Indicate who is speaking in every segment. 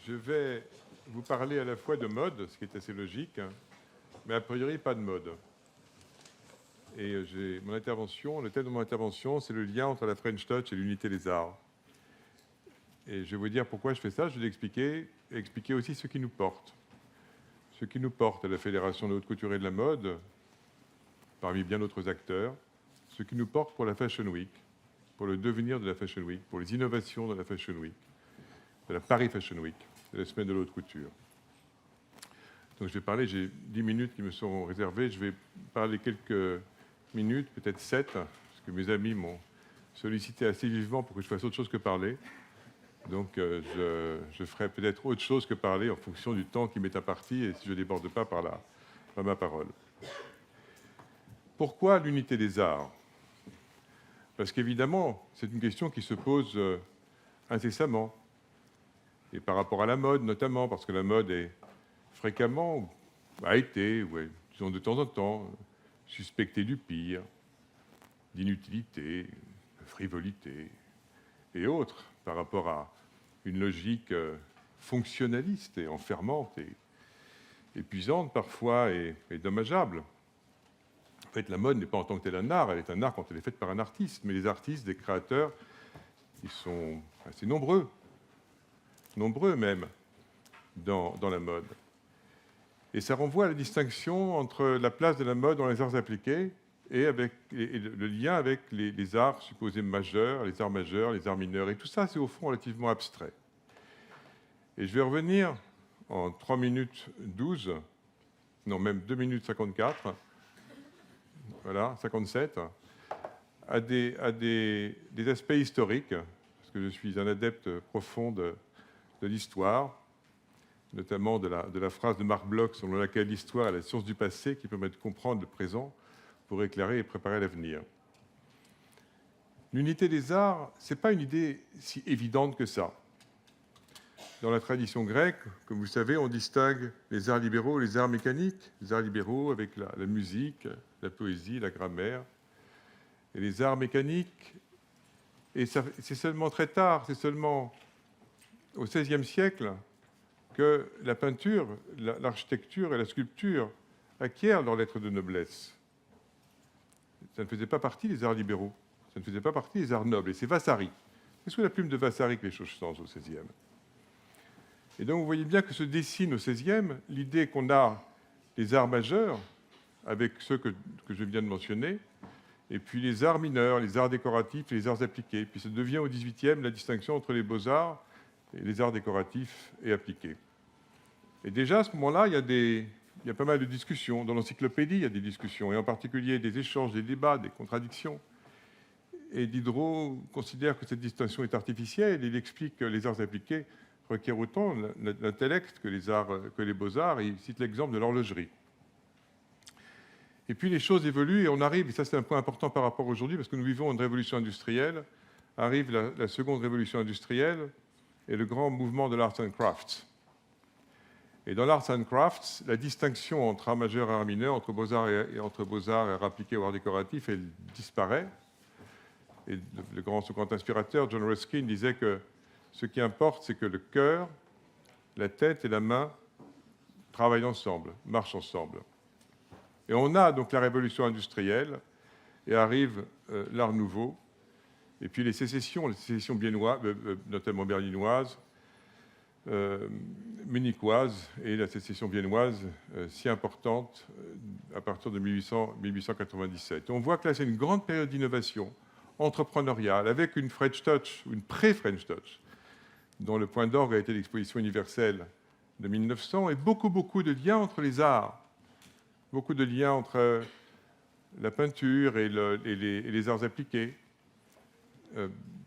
Speaker 1: Je vais vous parler à la fois de mode, ce qui est assez logique, mais a priori pas de mode. Et mon intervention, le thème de mon intervention, c'est le lien entre la French Touch et l'unité des arts. Et je vais vous dire pourquoi je fais ça, je vais l'expliquer, et expliquer aussi ce qui nous porte. Ce qui nous porte à la Fédération de haute couture et de la mode, parmi bien d'autres acteurs, ce qui nous porte pour la Fashion Week, pour le devenir de la Fashion Week, pour les innovations de la Fashion Week, de la Paris Fashion Week, de la semaine de la haute couture. Donc je vais parler, j'ai 10 minutes qui me sont réservées, je vais parler quelques minutes, peut-être 7, parce que mes amis m'ont sollicité assez vivement pour que je fasse autre chose que parler. Donc je ferai peut-être autre chose que parler en fonction du temps qui m'est imparti et si je ne déborde pas par ma parole. Pourquoi l'unité des arts? Parce qu'évidemment, c'est une question qui se pose incessamment. Et par rapport à la mode, notamment, parce que la mode est fréquemment, a été, ouais, disons de temps en temps, suspectée du pire, d'inutilité, de frivolité et autres, par rapport à une logique fonctionnaliste et enfermante et épuisante parfois et dommageable. En fait, la mode n'est pas en tant que telle un art, elle est un art quand elle est faite par un artiste. Mais les artistes, des créateurs, ils sont assez nombreux même, dans la mode. Et ça renvoie à la distinction entre la place de la mode dans les arts appliqués et le lien avec les arts supposés majeurs, les arts mineurs. Et tout ça, c'est au fond relativement abstrait. Et je vais revenir en 3 minutes 12, non, même 2 minutes 54, voilà, 57, à des aspects historiques, parce que je suis un adepte profond de l'histoire, notamment de la phrase de Marc Bloch selon laquelle l'histoire est la science du passé qui permet de comprendre le présent pour éclairer et préparer l'avenir. L'unité des arts, ce n'est pas une idée si évidente que ça. Dans la tradition grecque, comme vous savez, on distingue les arts libéraux et les arts mécaniques. Les arts libéraux avec la musique, la poésie, la grammaire. Et les arts mécaniques, et c'est seulement très tard, c'est seulement au XVIe siècle que la peinture, l'architecture et la sculpture acquièrent leur lettre de noblesse. Ça ne faisait pas partie des arts libéraux, ça ne faisait pas partie des arts nobles. Et c'est Vasari. C'est sous la plume de Vasari que les choses changent au XVIe. Et donc vous voyez bien que se dessine au XVIe l'idée qu'on a les arts majeurs, avec ceux que je viens de mentionner, et puis les arts mineurs, les arts décoratifs et les arts appliqués. Puis ça devient au XVIIIe la distinction entre les beaux-arts et les arts décoratifs et appliqués. Et déjà, à ce moment-là, il y a pas mal de discussions. Dans l'encyclopédie, il y a des discussions, et en particulier des échanges, des débats, des contradictions. Et Diderot considère que cette distinction est artificielle. Il explique que les arts appliqués requièrent autant l'intellect que les beaux-arts, et il cite l'exemple de l'horlogerie. Et puis les choses évoluent, et on arrive, et ça c'est un point important par rapport à aujourd'hui, parce que nous vivons une révolution industrielle, arrive la seconde révolution industrielle, et le grand mouvement de l'Arts and Crafts. Et dans l'Arts and Crafts, la distinction entre art majeur et art mineur, entre beaux-arts et entre beaux-arts et art appliqué ou art décoratif, elle disparaît. Et le grand second inspirateur, John Ruskin, disait que ce qui importe, c'est que le cœur, la tête et la main travaillent ensemble, marchent ensemble. Et on a donc la révolution industrielle, et arrive l'art nouveau, et puis les sécessions viennoises, notamment berlinoises, munichoise et la sécession viennoise si importante à partir de 1897. Et on voit que là, c'est une grande période d'innovation entrepreneuriale avec une French Touch, une pré-French Touch, dont le point d'orgue a été l'exposition universelle de 1900, et beaucoup de liens entre les arts, beaucoup de liens entre la peinture et les arts appliqués.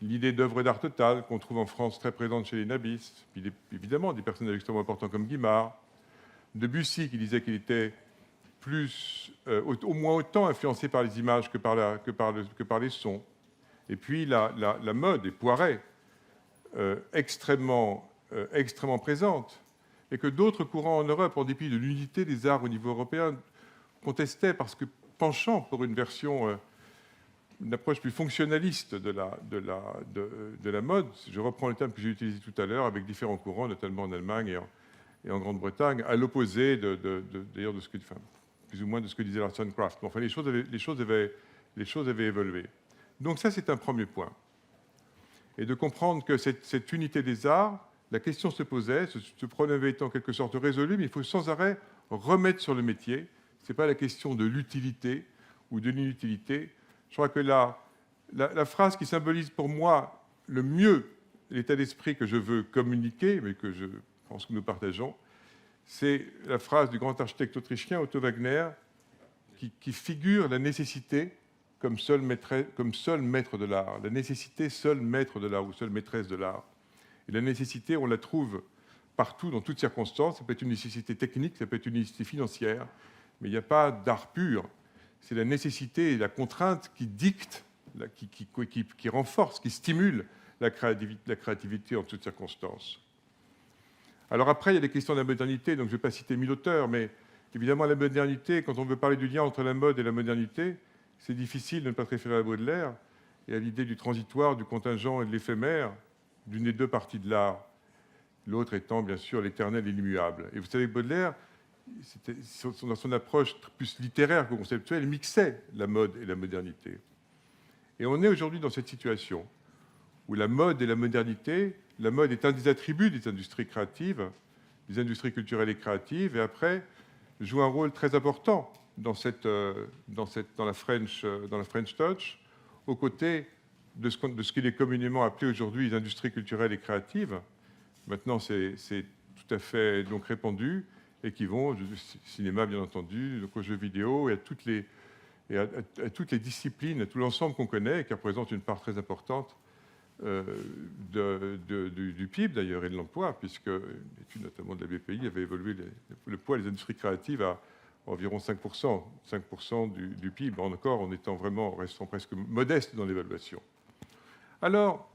Speaker 1: L'idée d'œuvre d'art totale qu'on trouve en France très présente chez les nabistes, puis évidemment des personnages extrêmement importants comme Guimard, Debussy qui disait qu'il était au moins autant influencé par les images que par les sons, et puis la mode, et Poiret, extrêmement présente, et que d'autres courants en Europe, en dépit de l'unité des arts au niveau européen, contestaient parce que penchant pour une version une approche plus fonctionnaliste de la mode. Je reprends le terme que j'ai utilisé tout à l'heure, avec différents courants, notamment en Allemagne et en Grande-Bretagne, à l'opposé d'ailleurs de ce que, enfin, plus ou moins de ce que disait Larson Craft. Bon, enfin, les choses avaient évolué. Donc ça, c'est un premier point. Et de comprendre que cette unité des arts, la question se posait, ce problème avait été en quelque sorte résolu, mais il faut sans arrêt remettre sur le métier. Ce n'est pas la question de l'utilité ou de l'inutilité. Je crois que la phrase qui symbolise pour moi le mieux l'état d'esprit que je veux communiquer, mais que je pense que nous partageons, c'est la phrase du grand architecte autrichien Otto Wagner qui figure la nécessité comme seul maître de l'art. La nécessité, seul maître de l'art ou seule maîtresse de l'art. Et la nécessité, on la trouve partout, dans toutes circonstances. Ça peut être une nécessité technique, ça peut être une nécessité financière, mais il n'y a pas d'art pur. C'est la nécessité et la contrainte qui dictent, qui renforce, qui stimule la créativité en toutes circonstances. Alors après, il y a des questions de la modernité, donc je ne vais pas citer 1000 auteurs, mais évidemment, la modernité, quand on veut parler du lien entre la mode et la modernité, c'est difficile de ne pas se référer à Baudelaire et à l'idée du transitoire, du contingent et de l'éphémère, d'une des deux parties de l'art, l'autre étant bien sûr l'éternel et l'immuable. Et vous savez que Baudelaire, dans son approche plus littéraire que conceptuelle, mixait la mode et la modernité. Et on est aujourd'hui dans cette situation où la mode et la modernité, la mode est un des attributs des industries créatives, des industries culturelles et créatives, et après joue un rôle très important dans la French Touch, aux côtés de ce qu'il est communément appelé aujourd'hui les industries culturelles et créatives. Maintenant, c'est tout à fait donc répandu, et qui vont du cinéma, bien entendu, donc aux jeux vidéo, et à toutes les disciplines, à tout l'ensemble qu'on connaît, et qui représente une part très importante du PIB, d'ailleurs, et de l'emploi, puisque l'étude notamment de la BPI avait évolué le poids des industries créatives à environ 5% du PIB, encore en restant presque modeste dans l'évaluation. Alors,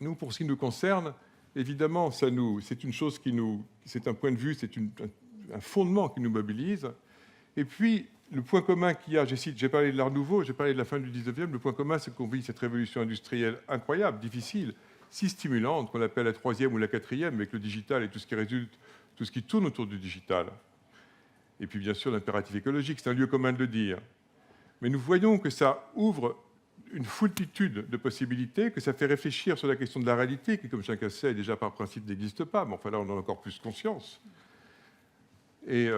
Speaker 1: nous, pour ce qui nous concerne, évidemment, c'est une chose c'est un point de vue, c'est un fondement qui nous mobilise. Et puis, le point commun qu'il y a, j'ai parlé de l'Art Nouveau, j'ai parlé de la fin du 19e, le point commun, c'est qu'on vit cette révolution industrielle incroyable, difficile, si stimulante, qu'on appelle la troisième ou la quatrième, avec le digital et tout ce qui résulte, tout ce qui tourne autour du digital. Et puis, bien sûr, l'impératif écologique, c'est un lieu commun de le dire. Mais nous voyons que ça ouvre une foultitude de possibilités, que ça fait réfléchir sur la question de la réalité, qui, comme chacun sait, déjà par principe n'existe pas, mais enfin là, on en a encore plus conscience. Et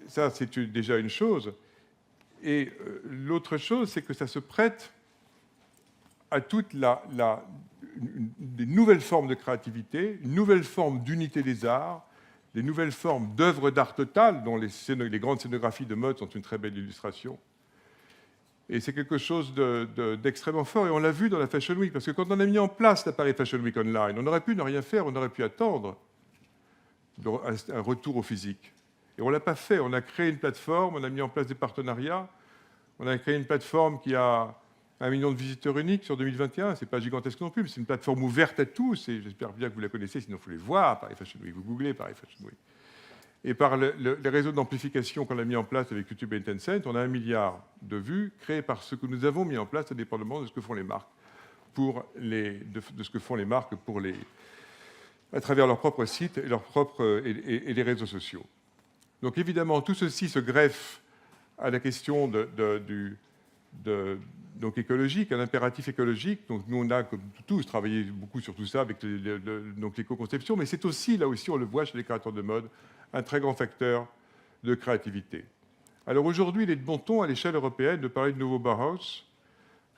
Speaker 1: ça, c'est déjà une chose. Et l'autre chose, c'est que ça se prête à toute des nouvelles formes de créativité, une nouvelle forme d'unité des arts, des nouvelles formes d'œuvres d'art total, dont les grandes scénographies de mode sont une très belle illustration. Et c'est quelque chose d'extrêmement fort, et on l'a vu dans la Fashion Week, parce que quand on a mis en place l'appareil Fashion Week Online, on aurait pu ne rien faire, on aurait pu attendre un retour au physique. Et on ne l'a pas fait, on a créé une plateforme, on a mis en place des partenariats, on a créé une plateforme qui a 1 million de visiteurs uniques sur 2021, c'est pas gigantesque non plus, mais c'est une plateforme ouverte à tous, et j'espère bien que vous la connaissez, sinon il faut les voir, Paris Fashion Week, vous googlez Paris Fashion Week. Et par les réseaux d'amplification qu'on a mis en place avec YouTube et Tencent, on a 1 milliard de vues créées par ce que nous avons mis en place, indépendamment de ce que font les marques, à travers leurs propres sites et les réseaux sociaux. Donc évidemment, tout ceci se greffe à la question donc écologique, à l'impératif écologique. Donc nous, on a, comme tous, travaillé beaucoup sur tout ça avec l'éco-conception, mais c'est aussi, là aussi, on le voit chez les créateurs de mode, un très grand facteur de créativité. Alors aujourd'hui, il est de bon ton à l'échelle européenne de parler de nouveau Bauhaus.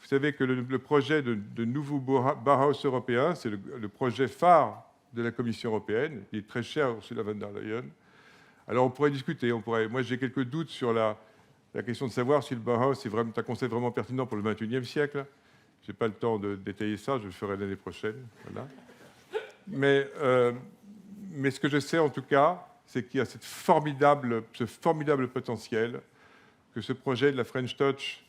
Speaker 1: Vous savez que le projet de nouveau Bauhaus européen, c'est le projet phare de la Commission européenne. Il est très cher à Ursula von der Leyen. Alors on pourrait discuter, moi j'ai quelques doutes sur la question de savoir si le Bauhaus est un concept vraiment pertinent pour le XXIe siècle. Je n'ai pas le temps de détailler ça, je le ferai l'année prochaine. Voilà. Mais ce que je sais en tout cas, c'est qu'il y a ce formidable potentiel, que ce projet de la French Touch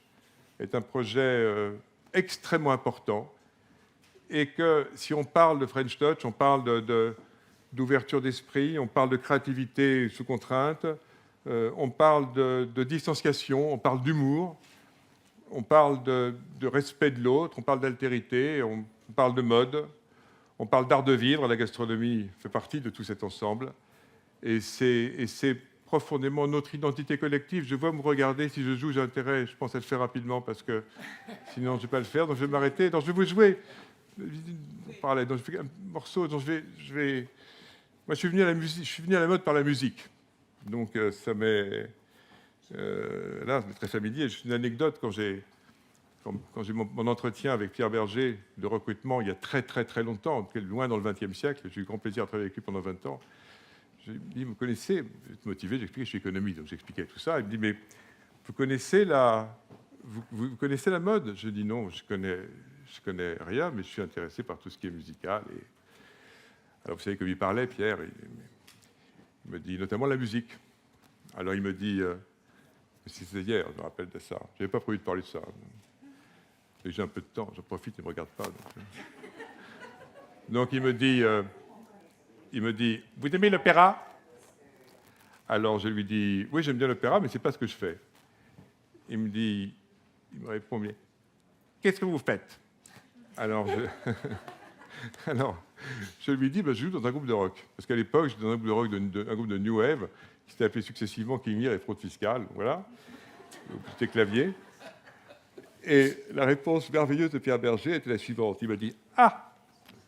Speaker 1: est un projet extrêmement important, et que si on parle de French Touch, on parle d'ouverture d'esprit, on parle de créativité sous contrainte, on parle de distanciation, on parle d'humour, on parle de respect de l'autre, on parle d'altérité, on parle de mode, on parle d'art de vivre. La gastronomie fait partie de tout cet ensemble. Et c'est profondément notre identité collective. Je vois me regarder, si je joue, j'ai intérêt, je pense à le faire rapidement parce que sinon je ne vais pas le faire. Donc je vais m'arrêter. Donc je vais vous jouer. On parlait, donc je fais un morceau. Donc je vais. Moi, je suis venu à la musique, je suis venu à la mode par la musique. Donc ça m'est là, c'est très familier. Juste une anecdote quand j'ai mon entretien avec Pierre Berger de recrutement il y a très très très longtemps, loin dans le XXe siècle. J'ai eu grand plaisir à travailler avec lui pendant 20 ans. Je lui dis, vous connaissez, j'étais motivé, j'expliquais, je suis économiste, donc j'expliquais tout ça. Il me dit, mais vous connaissez vous connaissez la mode? Je dis, non, je connais rien, mais je suis intéressé par tout ce qui est musical. Et... Alors, vous savez, comme il parlait, Pierre, il me dit notamment la musique. Alors, il me dit, c'était hier, je me rappelle de ça. Je n'avais pas prévu de parler de ça. Et j'ai un peu de temps, j'en profite, il ne me regarde pas. Donc il me dit, vous aimez l'opéra? Alors je lui dis, oui, j'aime bien l'opéra, mais ce n'est pas ce que je fais. Il me répond, mais qu'est-ce que vous faites? Alors je lui dis, je joue dans un groupe de rock. Parce qu'à l'époque, j'étais dans un groupe de rock, un groupe de New Wave, qui s'était appelé successivement King Lear et Fraude Fiscale. Voilà, c'était clavier. Et la réponse merveilleuse de Pierre Berger était la suivante. Il m'a dit, ah,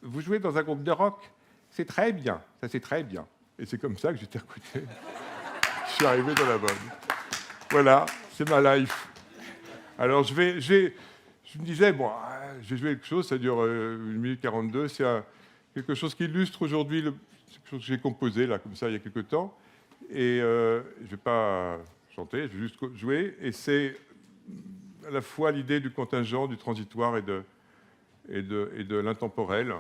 Speaker 1: vous jouez dans un groupe de rock? C'est très bien, ça c'est très bien. Et c'est comme ça que j'étais recruté. Je suis arrivé dans la mode. Voilà, c'est ma life. Alors je me disais, bon, je vais jouer quelque chose, ça dure 1 minute 42, c'est quelque chose qui illustre aujourd'hui quelque chose que j'ai composé, là, comme ça, il y a quelque temps. Et je ne vais pas chanter, je vais juste jouer. Et c'est à la fois l'idée du contingent, du transitoire et de l'intemporel.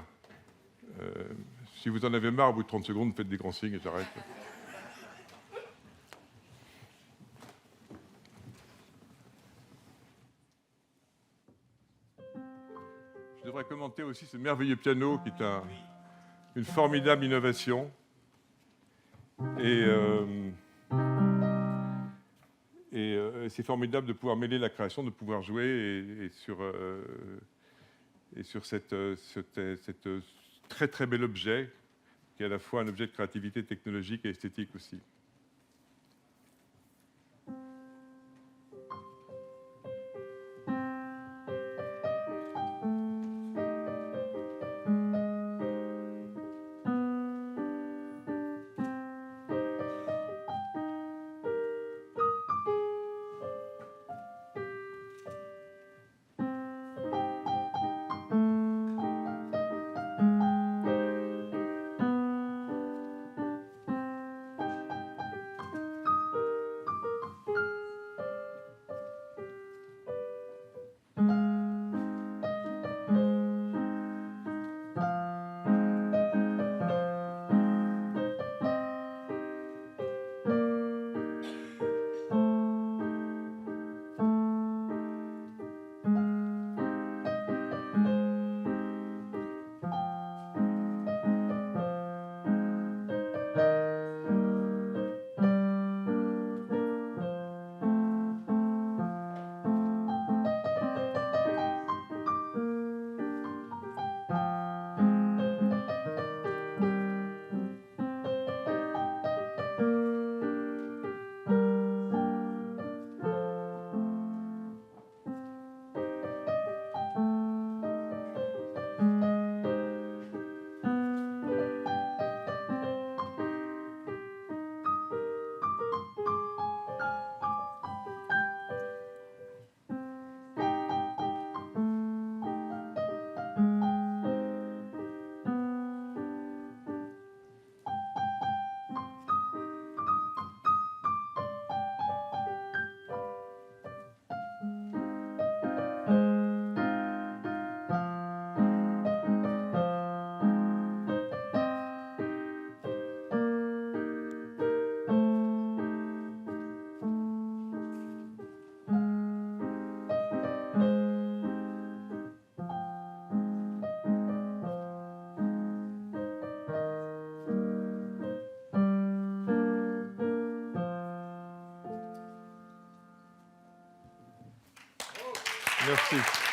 Speaker 1: Si vous en avez marre, au bout de 30 secondes, faites des grands signes et j'arrête. Je devrais commenter aussi ce merveilleux piano qui est une formidable innovation. Et c'est formidable de pouvoir mêler la création, de pouvoir jouer et sur cette très très bel objet qui est à la fois un objet de créativité technologique et esthétique aussi. Merci.